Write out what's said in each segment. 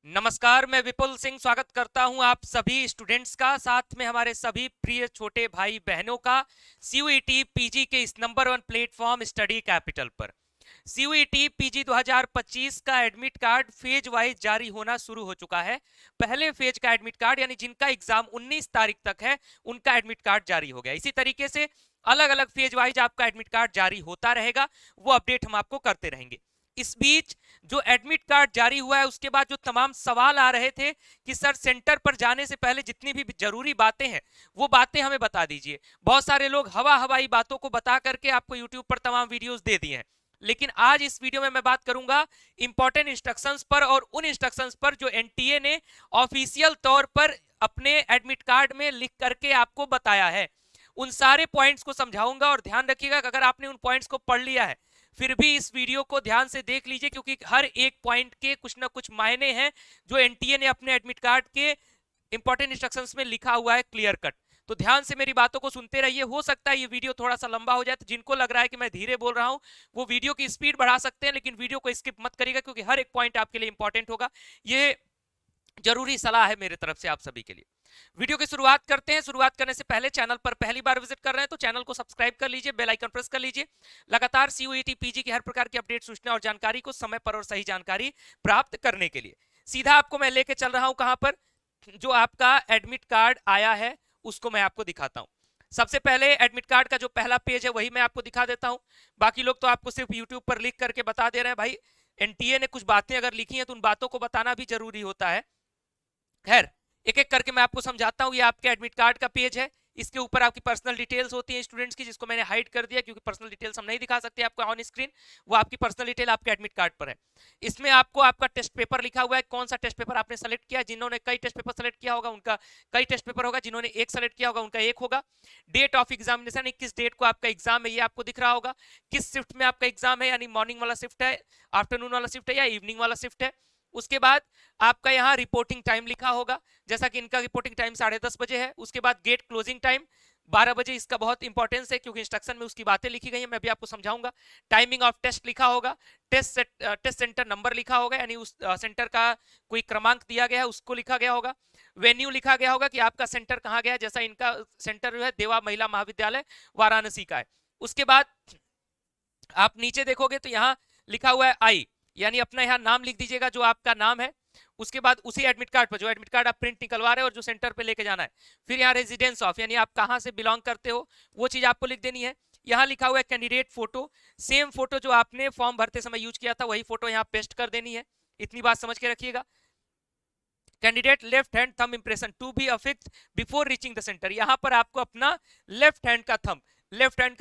नमस्कार, मैं विपुल सिंह स्वागत करता हूं आप सभी स्टूडेंट्स का, साथ में हमारे सभी प्रिय छोटे भाई बहनों का सीयूईटी पीजी के इस number one platform study capital पर। सीयूईटी पीजी 2025 का एडमिट कार्ड फेज वाइज जारी होना शुरू हो चुका है। पहले फेज का एडमिट कार्ड यानी जिनका एग्जाम 19 तारीख तक है उनका एडमिट कार्ड जारी हो गया। इसी तरीके से अलग अलग फेज वाइज आपका एडमिट कार्ड जारी होता रहेगा, वो अपडेट हम आपको करते रहेंगे। इस बीच जो एडमिट कार्ड जारी हुआ है उसके बाद जो तमाम सवाल आ रहे थे कि सर सेंटर पर जाने से पहले जितनी भी जरूरी बातें हैं वो बातें हमें बता दीजिए। बहुत सारे लोग हवा हवाई बातों को बता करके आपको यूट्यूब पर तमाम वीडियोस दे दिए हैं, लेकिन आज इस वीडियो में मैं बात करूंगा इंपॉर्टेंट इंस्ट्रक्शंस पर, और उन इंस्ट्रक्शंस पर जो एनटीए ने ऑफिशियल तौर पर अपने एडमिट कार्ड में लिख करके आपको बताया है। उन सारे पॉइंट्स को समझाऊंगा, और ध्यान रखिएगा अगर आपने उन पॉइंट्स को पढ़ लिया है फिर भी इस वीडियो को ध्यान से देख लीजिए, क्योंकि हर एक पॉइंट के कुछ ना कुछ मायने हैं जो एनटीए ने अपने एडमिट कार्ड के इंपॉर्टेंट इंस्ट्रक्शंस में लिखा हुआ है क्लियर कट। तो ध्यान से मेरी बातों को सुनते रहिए। हो सकता है ये वीडियो थोड़ा सा लंबा हो जाए, तो जिनको लग रहा है कि मैं धीरे बोल रहा हूं वो वीडियो की स्पीड बढ़ा सकते हैं, लेकिन वीडियो को स्किप मत करिएगा क्योंकि हर एक पॉइंट आपके लिए इंपॉर्टेंट होगा। ये जरूरी सलाह है मेरे तरफ से आप सभी के लिए। वीडियो की शुरुआत करते हैं। शुरुआत करने से पहले चैनल पर पहली बार विजिट कर रहे हैं तो चैनल को सब्सक्राइब कर लीजिए, बेल आइकन प्रेस कर लीजिए। लगातार सीयूईटी पीजी की हर प्रकार की अपडेट, सूचना और जानकारी को समय पर और सही जानकारी प्राप्त करने के लिए सीधा आपको मैं लेके चल रहा हूं कहां पर, जो आपका एडमिट कार्ड आया है उसको मैं आपको दिखाता हूं। सबसे पहले एडमिट कार्ड का जो पहला पेज है वही मैं आपको दिखा देता हूं। बाकी लोग तो आपको सिर्फ यूट्यूब पर लिख करके बता दे रहे हैं। भाई एनटीए ने कुछ बातें अगर लिखी हैं तो उन बातों को बताना भी जरूरी होता है। खैर, एक एक करके मैं आपको समझाता हूं। ये आपके एडमिट कार्ड का पेज है, इसके ऊपर आपकी पर्सनल डिटेल्स होती हैं स्टूडेंट्स की, जिसको मैंने हाइड कर दिया क्योंकि पर्सनल डिटेल्स हम नहीं दिखा सकते आपको ऑन स्क्रीन। वो आपकी पर्सनल डिटेल आपके एडमिट कार्ड पर है। इसमें आपको आपका टेस्ट पेपर लिखा हुआ है, कौन सा टेस्ट पेपर आपने सेलेक्ट किया। जिन्होंने कई टेस्ट पेपर सेलेक्ट किया होगा उनका कई टेस्ट पेपर होगा, जिन्होंने एक सेलेक्ट किया होगा उनका एक होगा। डेट ऑफ एग्जामिनेशन, किस डेट को आपका एग्जाम है ये आपको दिख रहा होगा। किस शिफ्ट में आपका एग्जाम है, यानी मॉर्निंग वाला शिफ्ट है, आफ्टरनून वाला शिफ्ट है या इवनिंग वाला शिफ्ट है। उसके बाद आपका यहाँ रिपोर्टिंग टाइम लिखा होगा, जैसा कि इनका रिपोर्टिंग टाइम 10:30 बजे है। उसके बाद गेट क्लोजिंग टाइम 12 बजे। इसका बहुत इंपॉर्टेंस है क्योंकि इंस्ट्रक्शन में उसकी बातें लिखी गई हैं, मैं भी आपको समझाऊंगा। टाइमिंग ऑफ टेस्ट लिखा होगा, टेस्ट सेंटर नंबर लिखा होगा, यानी उस सेंटर का कोई क्रमांक दिया गया है उसको लिखा गया होगा। वेन्यू लिखा गया होगा कि आपका सेंटर कहाँ गया, जैसा इनका सेंटर जो है देवा महिला महाविद्यालय वाराणसी का है। उसके बाद आप नीचे देखोगे तो यहाँ लिखा हुआ है आई, यानी अपना यहाँ नाम लिख दीजिएगा जो आपका नाम है। उसके बाद उसी एडमिट कार्ड पर जो एडमिट कार्ड आप प्रिंट निकलवा रहे हो और जो सेंटर पे लेके जाना है, फिर यहाँ रेजिडेंस ऑफ, यानी आप कहाँ से बिलोंग करते हो वो चीज आपको लिख देनी है। यहाँ लिखा हुआ है कैंडिडेट फोटो, सेम फोटो जो आपने फॉर्म भरते समय यूज किया था वही फोटो यहाँ पेस्ट कर देनी है। इतनी बात समझ के रखिएगा। Candidate left hand thumb impression to be affixed before reaching the centre, यहाँ पर आपको अपना लेफ्ट हैंड का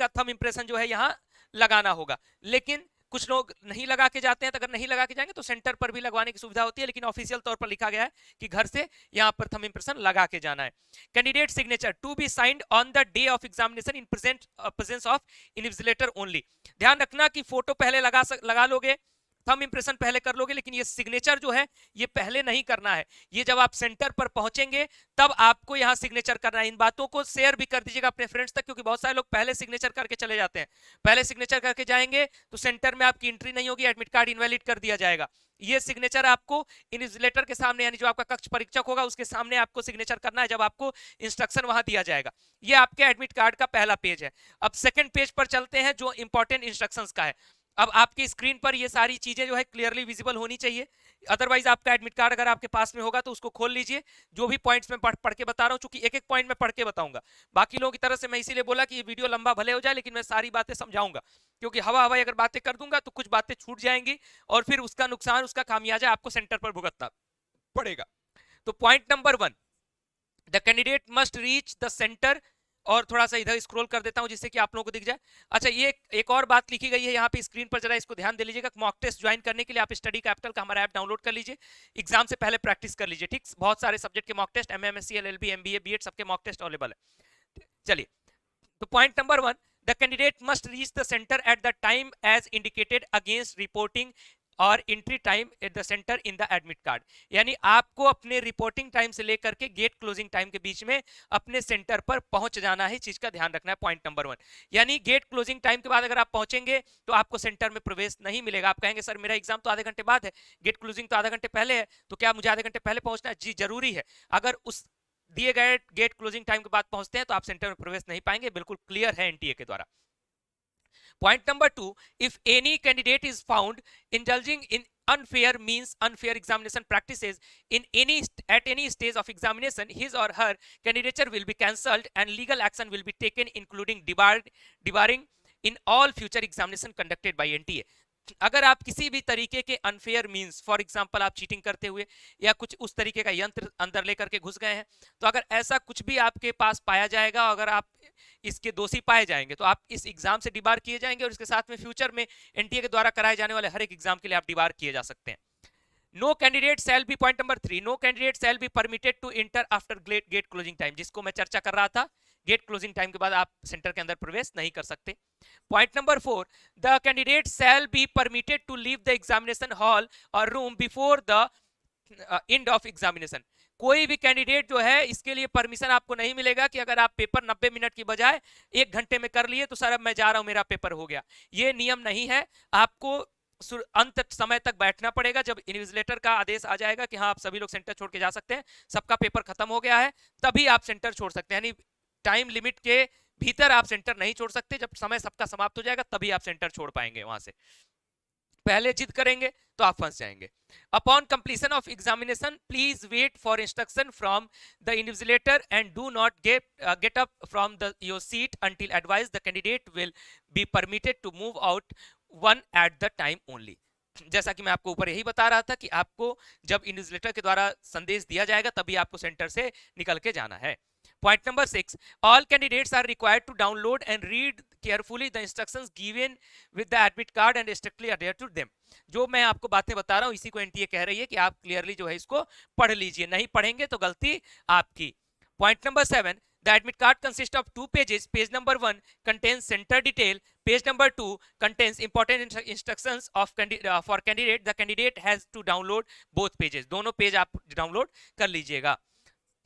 थंब इंप्रेशन जो है यहाँ लगाना होगा। लेकिन कुछ लोग नहीं लगा के जाते हैं, तो अगर नहीं लगा के जाएंगे तो सेंटर पर भी लगवाने की सुविधा होती है, लेकिन ऑफिशियल तौर पर लिखा गया है कि घर से यहाँ पर थंब इंप्रेशन लगा के जाना है। Candidate signature to be signed on the day of examination in presence of invigilator only. ध्यान रखना कि फोटो पहले लगा लोगे, थंब इंप्रेशन पहले कर लोगे, लेकिन ये सिग्नेचर जो है ये पहले नहीं करना है। ये जब आप सेंटर पर पहुंचेंगे तब आपको यहाँ सिग्नेचर करना है। इन बातों को शेयर भी कर दीजिएगा अपने फ्रेंड्स तक, क्योंकि बहुत सारे लोग पहले सिग्नेचर करके चले जाते हैं। पहले सिग्नेचर करके जाएंगे तो सेंटर में आपकी एंट्री नहीं होगी, एडमिट कार्ड इनवैलिड कर दिया जाएगा। ये सिग्नेचर आपको इन्विजिलेटर के सामने, यानी जो आपका कक्ष परीक्षक होगा उसके सामने आपको सिग्नेचर करना है जब आपको इंस्ट्रक्शन वहां दिया जाएगा। ये आपके एडमिट कार्ड का पहला पेज है। अब सेकंड पेज पर चलते हैं जो इंपॉर्टेंट इंस्ट्रक्शंस का है। अब आपकी स्क्रीन पर ये सारी चीजें जो है क्लियरली विजिबल होनी चाहिए, अदरवाइज आपका एडमिट कार्ड अगर आपके पास में होगा तो उसको खोल लीजिए। जो भी पॉइंट्स मैं पढ़ के बता रहा हूँ, चूंकि एक एक पॉइंट मैं पढ़ के बताऊंगा, बाकी लोगों की तरह से मैं इसीलिए बोला कि ये वीडियो लंबा भले हो जाए लेकिन मैं सारी बातें समझाऊंगा, क्योंकि हवा हवाई अगर बातें कर दूंगा तो कुछ बातें छूट जाएंगी और फिर उसका नुकसान, उसका खामियाजा आपको सेंटर पर भुगतना पड़ेगा। तो point number 1, the candidate must reach the centre, और थोड़ा सा इधर स्क्रॉल कर देता हूं जिससे कि आप लोगों को दिख जाए। अच्छा, ये एक और बात लिखी गई है यहाँ पे स्क्रीन पर, जरा इसको ध्यान दे लीजिएगा। मॉक टेस्ट ज्वाइन करने के लिए आप स्टडी कैपिटल का हमारा ऐप डाउनलोड कर लीजिए, एग्जाम से पहले प्रैक्टिस कर लीजिए। ठीक, बहुत सारे सब्जेक्ट के mock test, MMSC, LLB, MBA, BEd, सबके मॉक टेस्ट अवेलेबल है। चलिए, तो point number 1, the candidate must reach the centre at the time as indicated against reporting और entry time at the centre in the admit card. यानी आपको अपने reporting time से लेकर के गेट क्लोजिंग टाइम के बीच में अपने सेंटर पर पहुंच जाना है, चीज का ध्यान रखना है। पॉइंट नंबर 1, यानी गेट क्लोजिंग टाइम के बाद अगर आप पहुंचेंगे तो आपको सेंटर में प्रवेश नहीं मिलेगा। आप कहेंगे सर मेरा एग्जाम तो आधे घंटे बाद है, गेट क्लोजिंग तो आधा घंटे पहले है, तो क्या मुझे आधे घंटे पहले पहुंचना है? जी जरूरी है। अगर उस दिए गए गेट क्लोजिंग टाइम के बाद पहुंचते हैं तो आप सेंटर में प्रवेश नहीं पाएंगे, बिल्कुल क्लियर है एनटीए के द्वारा। Point number 2, if any candidate is found indulging in unfair means unfair examination practices at any stage of examination, his or her candidature will be cancelled and legal action will be taken, including debarring in all future examination conducted by NTA. अगर आप किसी भी तरीके के unfair means, for example आप cheating करते हुए या कुछ उस तरीके का यंत्र अंदर लेकर के घुस गए हैं, तो अगर ऐसा कुछ भी आपके पास पाया जाएगा, अगर आप इसके दोषी पाए जाएंगे तो आप इस एग्जाम से डिबार किए जाएंगे और इसके साथ में फ्यूचर में एनटीए के द्वारा कराए जाने वाले हर एक एग्जाम के लिए आप डिबार किए जा सकते हैं। No candidate shall be, point number 3, no candidate shall be permitted to enter after gate closing time, जिसको मैं चर्चा कर रहा था। गेट क्लोजिंग टाइम के बाद आप सेंटर के अंदर प्रवेश नहीं कर सकते। Point number 4, the candidate shall be permitted to leave the examination hall और room before the end of examination. कोई भी कैंडिडेट जो है इसके लिए परमिशन आपको नहीं मिलेगा कि अगर आप पेपर 90 मिनट की बजाय 1 घंटे में कर लिए तो सर अब मैं जा रहा हूं, मेरा पेपर हो गया। ये नियम नहीं है। आपको अंत समय तक बैठना पड़ेगा। जब इन्विजिलेटर का आदेश आ जाएगा कि हाँ आप सभी लोग सेंटर छोड़ के जा सकते हैं, सबका पेपर खत्म हो गया है, तभी आप सेंटर छोड़ सकते हैं। यानी टाइम लिमिट के भीतर आप सेंटर नहीं छोड़ सकते। जब समय सबका समाप्त हो जाएगा तभी आप सेंटर छोड़ पाएंगे वहां से। पहले जिद करेंगे तो आप फंस जाएंगे। Upon completion of examination please wait for instruction from the invigilator and do not get up from your seat until advise the candidate will be permitted to move out one at the time only. जैसा कि मैं आपको ऊपर यही बता रहा था कि आपको जब इन्विजिलेटर के द्वारा संदेश दिया जाएगा तभी आपको सेंटर से निकल के जाना है। Point number 6, all candidates are required to download and read carefully the instructions given with the admit card and strictly adhere to them। जो मैं आपको बातें बता रहा हूं इसी को एनटीए कह रही है कि आप क्लियरली जो है इसको पढ़ लीजिए, नहीं पढ़ेंगे तो गलती आपकी। Point number 7, the admit card consists of 2 pages. Page number 1 contains center detail. Page number 2 contains important instructions for candidate. The candidate has to download both pages. दोनों पेज आप डाउनलोड कर लीजिएगा।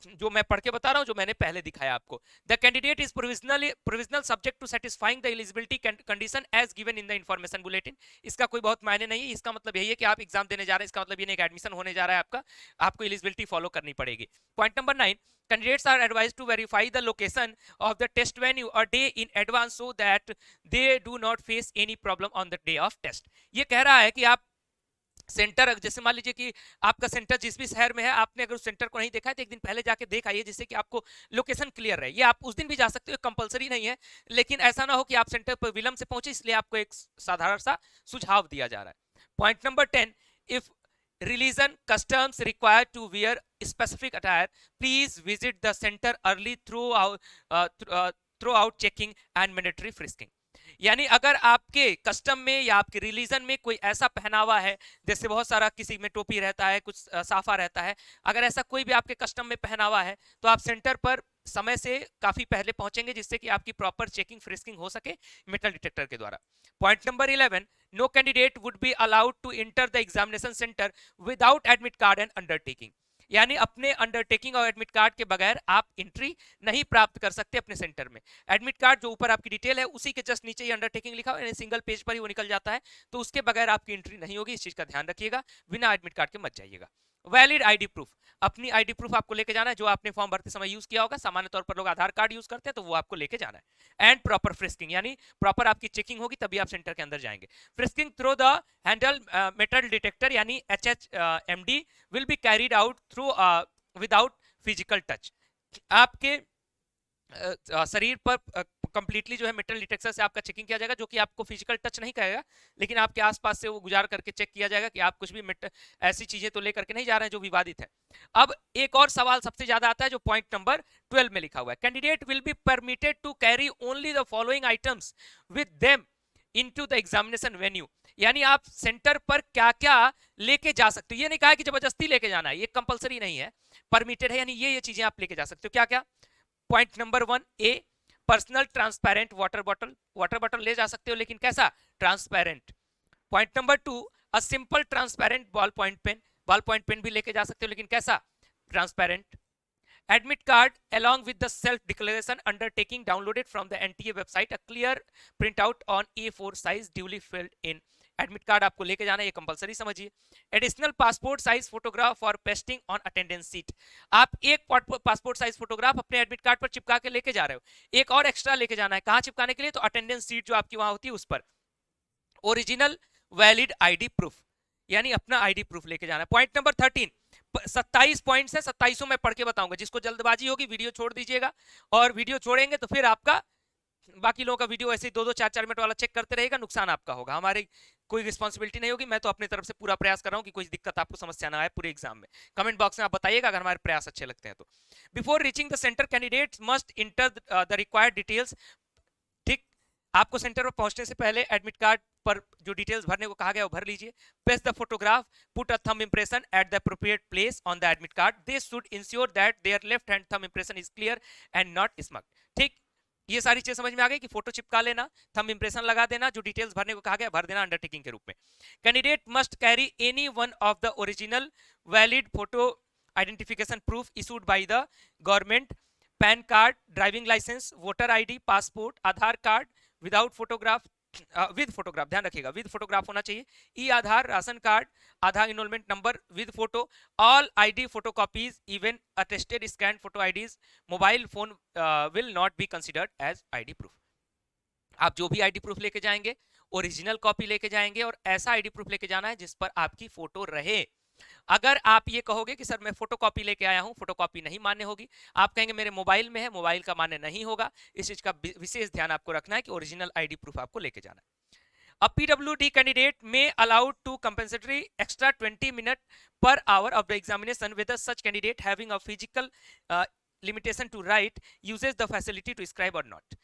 जो मैं पढ़ के बता रहा हूं, जो मैंने पहले दिखाया आपको। The candidate is provisional subject to satisfying the eligibility condition as given in the information bulletin. इसका कोई बहुत मायने नहीं है। इसका मतलब यही है कि आप एग्जाम देने जा रहे हैं, इसका मतलब ये नहीं कि एडमिशन होने जा रहा है आपका, आपको एलिजिबिलिटी फॉलो करनी पड़ेगी। Point number 9, candidates are advised to verify the location of the test venue a day in advance so that they do not face any problem on the day of test। ये कह रहा है कि आप centre, जैसे मान लीजिए कि आपका सेंटर जिस भी शहर में है, आपने अगर उस सेंटर को नहीं देखा है तो एक दिन पहले जाके देख आइए, जिससे कि आपको लोकेशन क्लियर रहे। ये आप उस दिन भी जा सकते हो, कंपलसरी नहीं है, लेकिन ऐसा ना हो कि आप सेंटर पर विलंब से पहुंचे, इसलिए आपको एक साधारण सा सुझाव दिया जा रहा है। Point number 10, if religion customs require to wear specific attire, please visit the center early throughout checking and mandatory frisking। यानी अगर आपके कस्टम में या आपके रिलीजन में कोई ऐसा पहनावा है, जैसे बहुत सारा किसी में टोपी रहता है, कुछ साफा रहता है, अगर ऐसा कोई भी आपके कस्टम में पहनावा है तो आप सेंटर पर समय से काफी पहले पहुंचेंगे, जिससे कि आपकी प्रॉपर चेकिंग फ्रिस्किंग हो सके मेटल डिटेक्टर के द्वारा। Point number 11, no candidate would be allowed to enter the examination centre without admit card and undertaking. यानी अपने अंडरटेकिंग और एडमिट कार्ड के बगैर आप एंट्री नहीं प्राप्त कर सकते अपने सेंटर में। एडमिट कार्ड जो ऊपर आपकी डिटेल है उसी के जस्ट नीचे ही अंडरटेकिंग लिखा हुआ है, सिंगल पेज पर ही वो निकल जाता है, तो उसके बगैर आपकी एंट्री नहीं होगी। इस चीज का ध्यान रखिएगा, बिना एडमिट कार्ड के मत जाइएगा। वैलिड आईडी प्रूफ, अपनी आईडी प्रूफ आपको लेके जाना है, जो आपने फॉर्म भरते समय यूज किया होगा। सामान्य तौर पर लोग आधार कार्ड यूज करते हैं, तो वो आपको लेके जाना है। एंड प्रॉपर फ्रिस्किंग, यानी प्रॉपर आपकी चेकिंग होगी तभी आप सेंटर के अंदर जाएंगे। Frisking through the handle metal detector यानी HHMD will be carried out through without physical touch. आपके शरीर पर कंप्लीटली जो है मेटल डिटेक्टर से आपका चेकिंग किया जाएगा, जो कि आपको फिजिकल टच नहीं करेगा, लेकिन आपके आसपास से वो गुजार करके चेक किया जाएगा कि आप कुछ भी ऐसी चीजें तो लेकर के नहीं जा रहे हैं जो विवादित है। अब एक और सवाल सबसे ज्यादा आता है, जो पॉइंट नंबर 12 में लिखा हुआ है, candidate will be permitted to carry only the following items with them into the examination venue. यानी आप सेंटर पर क्या क्या लेके जा सकते हो, ये नहीं कहा कि जबरदस्ती लेके जाना है, ये कंपलसरी नहीं है, परमिटेड है, यानी ये चीजें आप लेके जा सकते हो। क्या क्या? Point number 1 A, personal transparent water bottle. Water bottle ले जा सकते हो, लेकिन कैसा? Transparent. Point number 2, a simple transparent ball point pen भी लेके जा सकते हो, लेकिन कैसा? Transparent. Admit card along with the self declaration undertaking downloaded from the NTA website, a clear printout on A4 size duly filled in। Admit card आपको लेके जाना है, ये कंपलसरी समझिए। Additional passport size photograph for pasting on attendance seat. आप एक passport size photograph अपने admit card पर चिपका के लेके जा रहे हो, एक और एक्स्ट्रा लेके जाना है। कहां चिपकाने के लिए? तो अटेंडेंस सीट जो आपकी वहां होती है उस पर। ओरिजिनल वैलिड आईडी प्रूफ, यानी अपना आईडी प्रूफ लेके जाना है। पॉइंट नंबर 13, 27 पॉइंट्स है, 27 में पढ़ के बताऊंगा। जिसको जल्दबाजी होगी वीडियो छोड़ दीजिएगा, और वीडियो छोड़ेंगे तो फिर आपका बाकी लोगों का वीडियो ऐसे 2-2 4-4 मिनट वाला चेक करते रहेगा, नुकसान आपका होगा, हमारी कोई रिस्पांसिबिलिटी नहीं होगी। मैं तो अपनी तरफ से पूरा प्रयास कर रहा हूं कि कोई दिक्कत आपको समस्या ना आए पूरे एग्जाम में। कमेंट बॉक्स में आप बताइएगा अगर हमारे प्रयास अच्छे लगते हैं तो। Before reaching the centre candidates must enter the required details. ठीक, आपको सेंटर पर पहुंचने से पहले एडमिट कार्ड पर जो डिटेल्स भरने को कहा गया वो भर लीजिए। Paste the photograph, put a thumb impression at the appropriate place on the admit card. They should ensure that their left hand thumb impression is clear and not smudged. ठीक, ये सारी चीज समझ में आ गई कि फोटो चिपका लेना, थंब इंप्रेशन लगा देना, जो डिटेल्स भरने को कहा गया भर देना अंडरटेकिंग के रूप में। Candidate must carry any one of the original valid photo identification proof issued by the government. PAN card, driving licence, voter ID, passport, Aadhaar card without photograph, with photograph, ध्यान रखिएगा विद फोटोग्राफ होना चाहिए। E Aadhaar, ration card, Aadhaar enrolment number with photo, all ID photocopies even attested scan photo IDs, mobile phone will not be considered as ID proof. आप जो भी ID proof लेके जाएंगे original copy लेके जाएंगे, और ऐसा आईडी प्रूफ लेके जाना है जिस पर आपकी फोटो रहे। अगर आप ये कहोगे कि सर मैं फोटोकॉपी लेके आया हूं, फोटोकॉपी नहीं मान्य होगी। आप कहेंगे मेरे मोबाइल में है, मोबाइल का मान्य नहीं होगा। इस चीज का विशेष ध्यान आपको रखना है कि ओरिजिनल आईडी प्रूफ आपको लेके जाना है। A PWD candidate may allowed to compensatory extra 20 minutes per hour of the examination whether such candidate having a physical limitation to write uses the facility to scribe or not।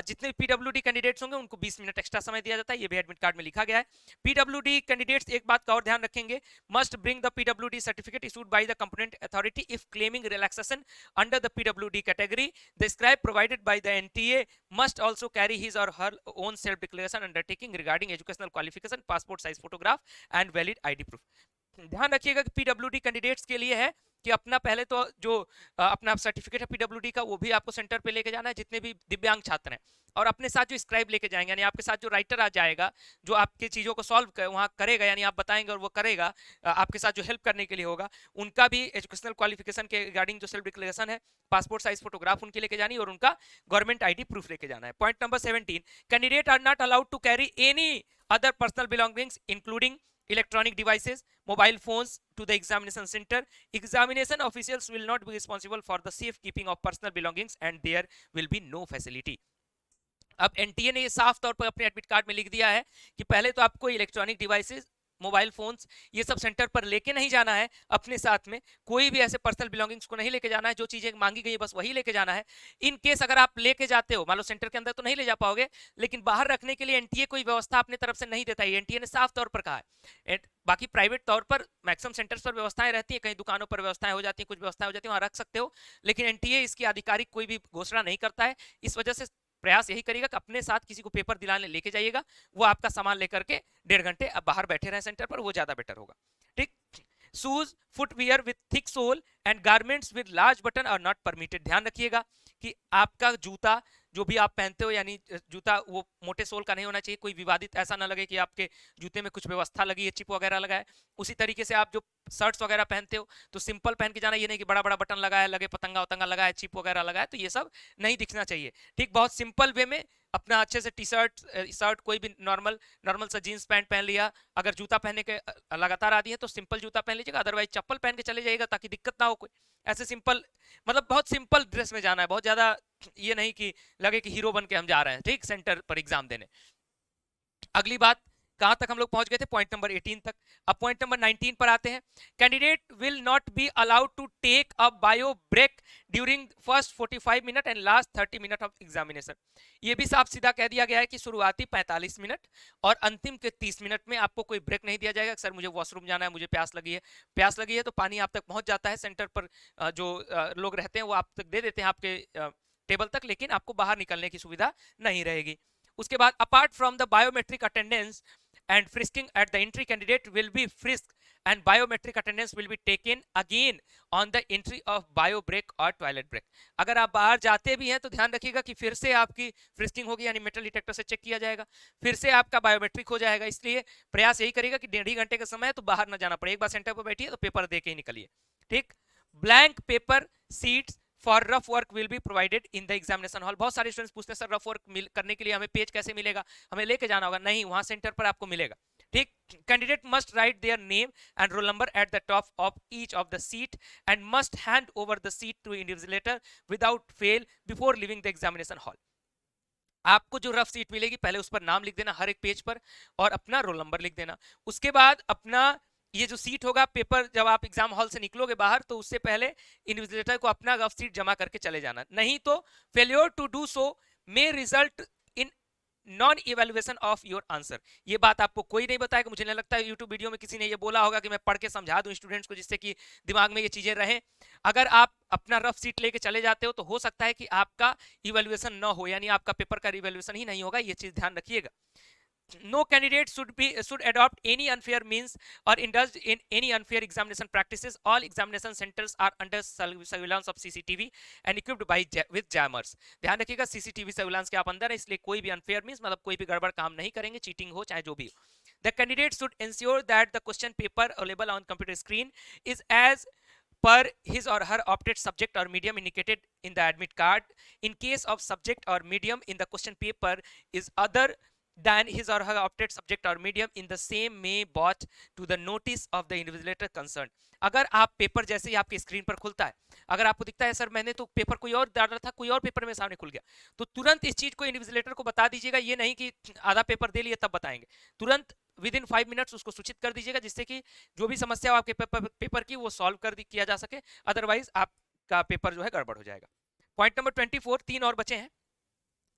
जितने PWD candidates होंगे उनको 20 minute extra समय दिया जाता है, ये भी admit card में लिखा गया है। PWD कैंडिडेट्स एक बात का और ध्यान रखेंगे, must bring the PWD certificate issued by the competent authority if claiming relaxation under the PWD category। The scribe provided by the NTA must also carry his or her own self declaration undertaking regarding educational qualification, passport size photograph and valid ID proof। ध्यान रखिएगा कि PWD candidates के लिए है कि अपना पहले तो जो अपना सर्टिफिकेट है पीडब्ल्यूडी का वो भी आपको सेंटर पे लेके जाना है, जितने भी दिव्यांग छात्र हैं, और अपने साथ जो स्क्राइब लेके जाएंगे, यानी आपके साथ जो राइटर आ जाएगा जो आपकी चीज़ों को सॉल्व वहाँ करेगा, यानी आप बताएंगे और वो करेगा, आपके साथ जो हेल्प करने के लिए होगा, उनका भी एजुकेशनल क्वालिफिकेशन के रिगार्डिंग जो सेल्फ डिक्लेरेशन है, पासपोर्ट साइज फोटोग्राफ उनकी लेके जानी, और उनका गवर्नमेंट आईडी प्रूफ लेके जाना है। Point number 17, candidates are not allowed to carry any other personal belongings including electronic devices, mobile phones to the examination center। Examination officials will not be responsible for the safe keeping of personal belongings and there will be no facility। अब NTA ने ये साफ तौर पर अपने admit card में लिख दिया है कि पहले तो आपको इलेक्ट्रॉनिक डिवाइसेस, मोबाइल फोन्स, ये सब सेंटर पर लेके नहीं जाना है, अपने साथ में कोई भी ऐसे पर्सनल बिलोंगिंग्स को नहीं लेके जाना है, जो चीजें मांगी गई है बस वही लेके जाना है। इन केस अगर आप लेके जाते हो, मान लो सेंटर के अंदर तो नहीं ले जा पाओगे, लेकिन बाहर रखने के लिए एनटीए कोई व्यवस्था अपनी तरफ से नहीं देता है, एनटीए ने साफ तौर पर कहा है। बाकी प्राइवेट तौर पर मैक्सिमम सेंटर्स पर व्यवस्थाएं रहती है, कहीं दुकानों पर व्यवस्थाएं हो जाती है, कुछ व्यवस्थाएं हो जाती है, वहां रख सकते हो, लेकिन एनटीए इसकी आधिकारिक कोई भी घोषणा नहीं करता है। इस वजह से प्रयास यही करिएगा कि अपने साथ किसी को पेपर दिलाने लेके जाइएगा, वो आपका सामान लेकर के 1.5 घंटे अब बाहर बैठे रहे सेंटर पर, वो ज्यादा बेटर होगा। ठीक, shoes, footwear with thick sole and garments with large button are not permitted. ध्यान रखिएगा कि आपका जूता जो भी आप पहनते हो, यानी जूता वो मोटे सोल का नहीं होना चाहिए, कोई विवादित ऐसा ना लगे कि आपके जूते में कुछ व्यवस्था लगी है, चिप वगैरह लगा है। उसी तरीके से आप जो शर्ट्स वगैरह पहनते हो तो सिंपल पहन के जाना, ये नहीं कि बड़ा बड़ा बटन लगा है, लगे पतंगा वतंगा लगा है, चिप वगैरह लगा है, तो ये सब नहीं दिखना चाहिए। ठीक, बहुत सिंपल वे में अपना अच्छे से टी शर्ट कोई भी नॉर्मल सा जीन्स पैंट पहन लिया। अगर जूता पहनने के लगातार आदि है तो सिंपल जूता पहन लीजिएगा, अदरवाइज चप्पल पहन के चले जाइएगा ताकि दिक्कत ना हो कोई। ऐसे सिंपल, मतलब बहुत सिंपल ड्रेस में जाना है, बहुत ज्यादा ये नहीं कि लगे कि हीरो बन के हम जा रहे हैं, ठीक, सेंटर पर एग्जाम देने। अगली बात, कहां तक हम लोग पहुंच गए थे? पॉइंट नंबर 18 तक। अब पॉइंट नंबर 19 पर आते हैं। Candidate will not be allowed to take a bio break during first 45 minute and last 30 minute of examination. ये भी साफ सीधा कह दिया गया है कि शुरुआती 45 मिनट और अंतिम के 30 मिनट में आपको कोई ब्रेक नहीं दिया जाएगा। सर मुझे वॉशरूम जाना है, मुझे प्यास लगी है तो पानी आप तक पहुंच जाता है, सेंटर पर जो लोग रहते हैं वो आप तक दे देते हैं आपके टेबल तक, लेकिन आपको बाहर निकलने की सुविधा नहीं रहेगी। उसके बाद apart from the biometric attendance and frisking at the entry, candidate will be frisked and biometric attendance will be taken again on the entry of bio break or toilet break. अगर आप बाहर जाते भी हैं तो ध्यान रखिएगा कि फिर से आपकी फ्रिस्किंग होगी, यानी मेटल डिटेक्टर से चेक किया जाएगा, फिर से आपका बायोमेट्रिक हो जाएगा। इसलिए प्रयास यही करेगा कि 1.5 घंटे का समय है तो बाहर ना जाना पड़े, एक बार सेंटर पर बैठिए तो पेपर दे के ही निकलिए, ठीक। Blank paper seats for rough work will be provided in the examination hall. बहुत सारे स्टूडेंट्स पूछते हैं सर रफ वर्क करने के लिए हमें पेज कैसे मिलेगा, हमें लेके जाना होगा? नहीं, वहां सेंटर पर आपको मिलेगा, ठीक। Candidate must write their name and roll number at the top of each of the sheet and must hand over the sheet to invigilator without fail before leaving the examination hall. आपको जो rough seat मिलेगी पहले उस पर नाम लिख देना हर एक पेज पर और अपना रोल नंबर लिख देना। उसके बाद अपना ये जो सीट होगा, पेपर जब आप एग्जाम हॉल से निकलोगे बाहर तो उससे पहले इन्विजिलेटर को अपना रफ सीट जमा करके चले जाना, नहीं तो failure to do so may result in non evaluation of your answer. ये बात आपको कोई नहीं बताएगा, मुझे नहीं लगता है यूट्यूब वीडियो में किसी ने ये बोला होगा कि मैं पढ़ के समझा दूं स्टूडेंट्स को जिससे कि दिमाग में ये चीजें रहें। अगर आप अपना रफ सीट लेके चले जाते हो तो हो सकता है कि आपका इवेल्युएशन ना हो, यानी आपका पेपर का इवेल्युएशन ही नहीं होगा, ये चीज ध्यान रखिएगा। No candidate should adopt any unfair means or indulge in any unfair examination practices. All examination centers are under surveillance of CCTV and equipped with jammers. ध्यान रखिएगा CCTV surveillance के आप अंदर है, इसलिए कोई भी unfair means मतलब कोई भी गड़बड़ काम नहीं करेंगे, चीटिंग हो चाहे जो भी हो। The candidate should ensure that the question paper available on computer screen is as per his or her opted subject or medium indicated in the admit card. In case of subject or medium in the question paper is other than his or her opted subject or medium in the same may brought to the notice of the invigilator concerned. अगर आप paper जैसे ही आपके screen पर खुलता है, अगर आपको दिखता है सर मैंने तो पेपर कोई और डाला था, कोई और पेपर मेरे सामने खुल गया, तो तुरंत इस चीज को इन्विजिलेटर को बता दीजिएगा। ये नहीं कि आधा पेपर दे लिए तब बताएंगे, तुरंत विद इन 5 मिनट्स उसको सूचित कर दीजिएगा, जिससे कि जो भी समस्या हो आपके पेपर की वो सॉल्व कर किया जा सके, अदरवाइज आपका पेपर जो है गड़बड़ हो जाएगा। पॉइंट नंबर 24, 3 और बचे हैं।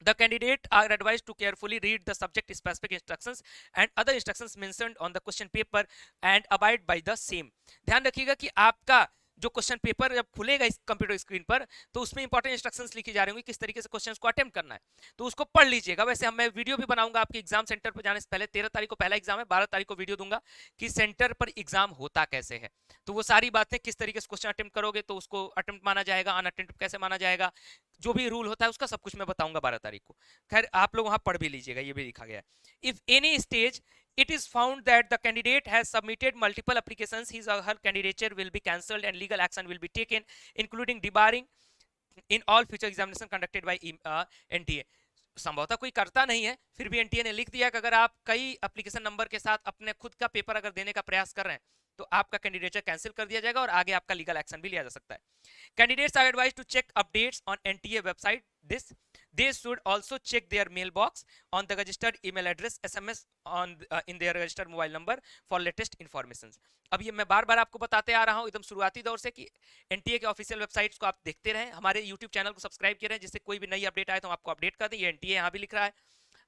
The candidate are advised to carefully read the subject specific instructions and other instructions mentioned on the question paper and abide by the same. ध्यान रखिएगा कि आपका जो क्वेश्चन पेपर जब खुलेगा इस कंप्यूटर स्क्रीन पर तो उसमें इंपॉर्टेंट इंस्ट्रक्शंस लिखी जा रही होंगी किस तरीके से क्वेश्चंस को अटेम्प्ट करना है, तो उसको पढ़ लीजिएगा। वैसे मैं वीडियो भी बनाऊंगा आपके एग्जाम सेंटर पर जाने से पहले, 13 तारीख को पहला एग्जाम है, 12 तारीख को वीडियो दूंगा कि सेंटर पर एग्जाम होता कैसे है, तो वो सारी बातें किस तरीके से क्वेश्चन अटेम्प्ट करोगे तो उसको अटेम्प्ट माना जाएगा, अनअटेम्प्ट कैसे माना जाएगा, जो भी रूल होता है उसका सब कुछ मैं बताऊंगा 12 तारीख को। खैर आप लोग वहां पढ़ भी लीजिएगा, ये भी लिखा गया है। If any stage it is found that the candidate has submitted multiple applications, his or her candidature will be cancelled and legal action will be taken including debarring in all future examination conducted by NTA. संभवतः कोई करता नहीं है, फिर भी NTA ने लिख दिया कि अगर आप कई एप्लीकेशन नंबर के साथ अपने खुद का पेपर अगर देने का प्रयास कर रहे हैं तो आपका कैंडिडेचर कैंसिल कर दिया जाएगा और आगे आपका लीगल एक्शन भी लिया जा सकता है। Candidates are advised to check updates on NTA website this they should also check their mailbox on the registered email address, SMS on in their registered mobile number for latest informations. अब ये मैं बार बार आपको बताते आ रहा हूँ एकदम शुरुआती दौर से कि एनटीए के ऑफिशियल वेबसाइट्स को आप देखते रहें, हमारे यूट्यूब चैनल को सब्सक्राइब किए रहें, जिससे कोई भी नई अपडेट आए तो हम आपको अपडेट कर दें। ये एनटीए यहाँ भी लिख रहा है,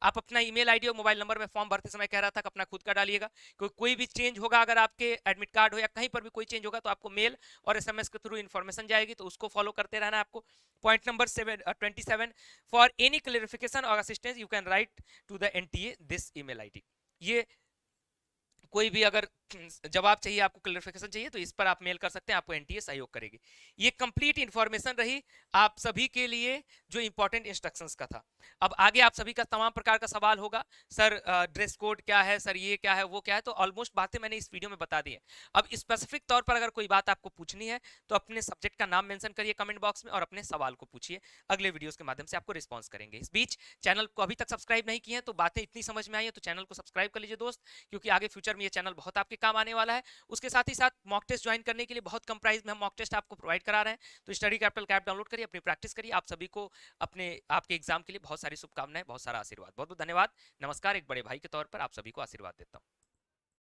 आप अपना ईमेल आईडी और मोबाइल नंबर में फॉर्म भरते समय कह रहा था कि अपना खुद का डालिएगा, क्योंकि कोई भी चेंज होगा अगर आपके एडमिट कार्ड हो या कहीं पर भी कोई चेंज होगा तो आपको मेल और एसएमएस के थ्रू इन्फॉर्मेशन जाएगी, तो उसको फॉलो करते रहना है आपको। Point number 27, for any clarification और assistance you can write to the NTA this email ID. ये कोई भी अगर जवाब चाहिए, आपको क्लैरिफिकेशन चाहिए तो इस पर आप मेल कर सकते हैं, आपको एनटीए सहयोग करेगी। ये कंप्लीट इंफॉर्मेशन रही आप सभी के लिए जो इंपॉर्टेंट इंस्ट्रक्शंस का था। अब आगे आप सभी का तमाम प्रकार का सवाल होगा, सर ड्रेस कोड क्या है, सर ये क्या है, वो क्या है, तो ऑलमोस्ट बातें मैंने इस वीडियो में बता दी है। अब स्पेसिफिक तौर पर अगर कोई बात आपको पूछनी है तो अपने सब्जेक्ट का नाम मेंशन करिए कमेंट बॉक्स में और अपने सवाल को पूछिए, अगले वीडियोस के माध्यम से आपको रिस्पॉन्स करेंगे। इस बीच चैनल को अभी तक सब्सक्राइब नहीं किए हैं तो बातें इतनी समझ में आई है तो चैनल को सब्सक्राइब कर लीजिए दोस्त, क्योंकि आगे फ्यूचर में ये चैनल बहुत आपके काम आने वाला है। उसके साथ ही साथ मॉक टेस्ट ज्वाइन करने के लिए बहुत कम प्राइस में हम मॉक टेस्ट आपको प्रोवाइड करा रहे हैं, तो स्टडी कैपिटल का ऐप डाउनलोड करिए, अपनी प्रैक्टिस करिए। आप सभी को अपने आपके एग्जाम के लिए बहुत सारी शुभकामनाएं, बहुत सारा आशीर्वाद। बहुत बहुत धन्यवाद, नमस्कार। एक बड़े भाई के तौर पर आप सभी को आशीर्वाद देता हूं।